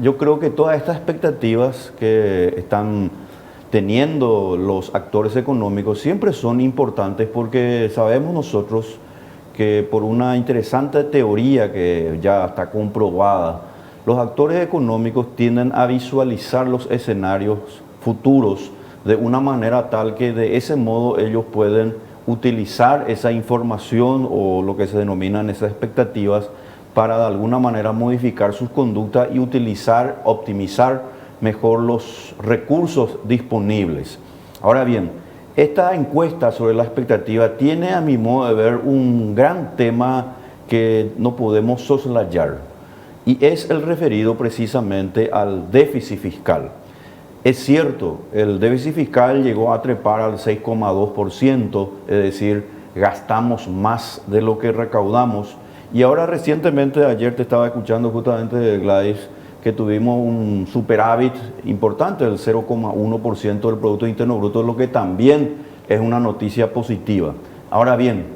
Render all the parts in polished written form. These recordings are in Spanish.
Yo creo que todas estas expectativas que están teniendo los actores económicos siempre son importantes porque sabemos nosotros que por una interesante teoría que ya está comprobada, los actores económicos tienden a visualizar los escenarios futuros de una manera tal que de ese modo ellos pueden utilizar esa información o lo que se denominan esas expectativas para de alguna manera modificar sus conductas y utilizar, optimizar mejor los recursos disponibles. Ahora bien, esta encuesta sobre la expectativa tiene a mi modo de ver un gran tema que no podemos soslayar y es el referido precisamente al déficit fiscal. Es cierto, el déficit fiscal llegó a trepar al 6,2%, es decir, gastamos más de lo que recaudamos. Y ahora recientemente, ayer te estaba escuchando justamente, Gladys, que tuvimos un superávit importante del 0,1% del Producto Interno Bruto, lo que también es una noticia positiva. Ahora bien,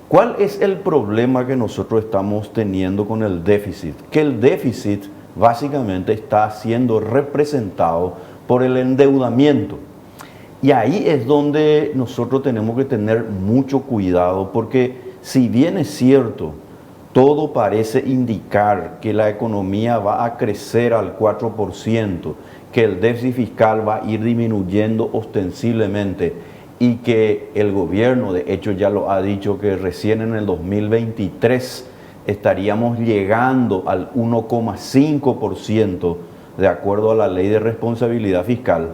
¿cuál es el problema que nosotros estamos teniendo con el déficit? Que el déficit básicamente está siendo representado por el endeudamiento. Y ahí es donde nosotros tenemos que tener mucho cuidado, porque si bien es cierto, todo parece indicar que la economía va a crecer al 4%, que el déficit fiscal va a ir disminuyendo ostensiblemente y que el gobierno, de hecho ya lo ha dicho, que recién en el 2023 estaríamos llegando al 1,5% de acuerdo a la ley de responsabilidad fiscal.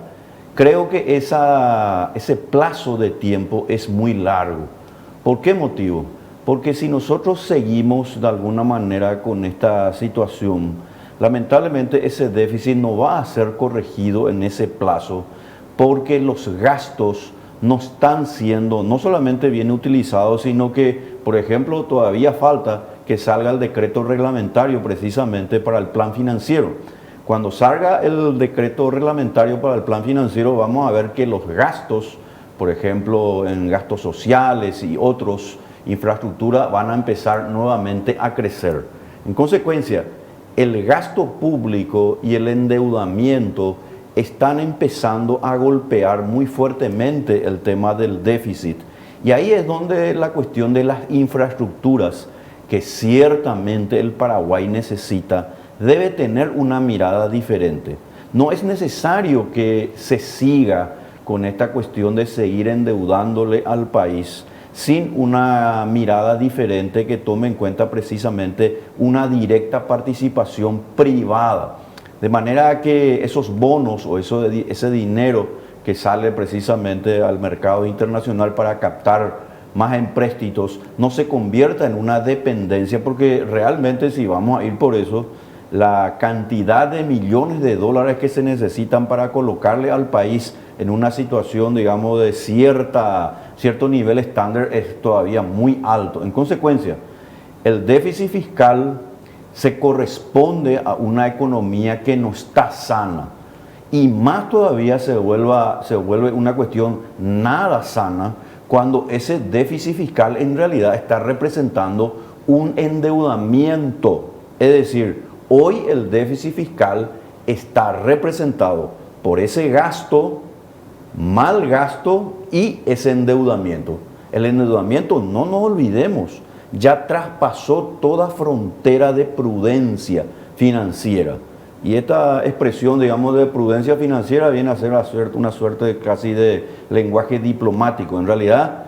Creo que ese plazo de tiempo es muy largo. ¿Por qué motivo? Porque si nosotros seguimos de alguna manera con esta situación, lamentablemente ese déficit no va a ser corregido en ese plazo porque los gastos no están siendo no solamente bien utilizados, sino que, por ejemplo, todavía falta que salga el decreto reglamentario precisamente para el plan financiero. Cuando salga el decreto reglamentario para el plan financiero, vamos a ver que los gastos, por ejemplo, en gastos sociales y otros, infraestructura, van a empezar nuevamente a crecer. En consecuencia, el gasto público y el endeudamiento están empezando a golpear muy fuertemente el tema del déficit. Y ahí es donde la cuestión de las infraestructuras, que ciertamente el Paraguay necesita, debe tener una mirada diferente. No es necesario que se siga con esta cuestión de seguir endeudándole al país sin una mirada diferente que tome en cuenta precisamente una directa participación privada. De manera que esos bonos o ese dinero que sale precisamente al mercado internacional para captar más empréstitos no se convierta en una dependencia, porque realmente si vamos a ir por eso, la cantidad de millones de dólares que se necesitan para colocarle al país en una situación, digamos, de cierto nivel estándar es todavía muy alto. En consecuencia, el déficit fiscal se corresponde a una economía que no está sana y más todavía se vuelve una cuestión nada sana cuando ese déficit fiscal en realidad está representando un endeudamiento. Es decir, hoy el déficit fiscal está representado por ese gasto, mal gasto y ese endeudamiento. El endeudamiento, no nos olvidemos, ya traspasó toda frontera de prudencia financiera. Y esta expresión, digamos, de prudencia financiera viene a ser una suerte casi de lenguaje diplomático. En realidad,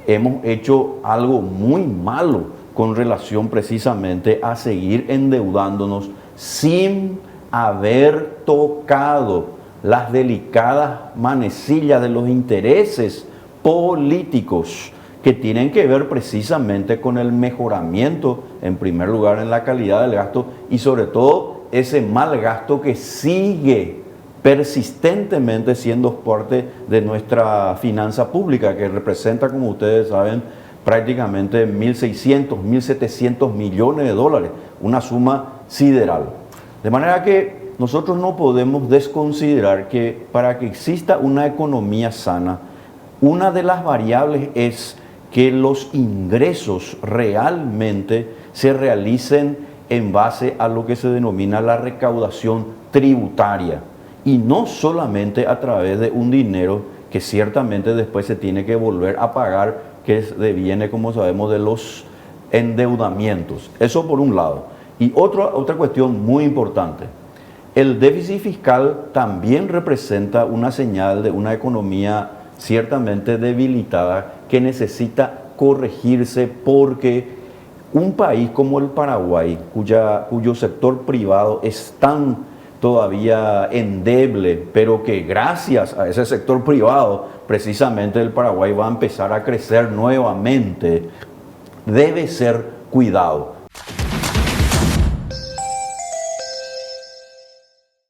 hemos hecho algo muy malo con relación precisamente a seguir endeudándonos sin haber tocado las delicadas manecillas de los intereses políticos que tienen que ver precisamente con el mejoramiento, en primer lugar, en la calidad del gasto y sobre todo ese mal gasto que sigue persistentemente siendo parte de nuestra finanza pública, que representa, como ustedes saben, prácticamente 1.600, 1.700 millones de dólares, una suma sideral. De manera que nosotros no podemos desconsiderar que para que exista una economía sana, una de las variables es que los ingresos realmente se realicen en base a lo que se denomina la recaudación tributaria y no solamente a través de un dinero que ciertamente después se tiene que volver a pagar, que deviene, como sabemos, de los endeudamientos. Eso por un lado. Y otra cuestión muy importante, el déficit fiscal también representa una señal de una economía ciertamente debilitada que necesita corregirse, porque un país como el Paraguay, cuyo sector privado es tan todavía endeble, pero que gracias a ese sector privado, precisamente el Paraguay va a empezar a crecer nuevamente, debe ser cuidado.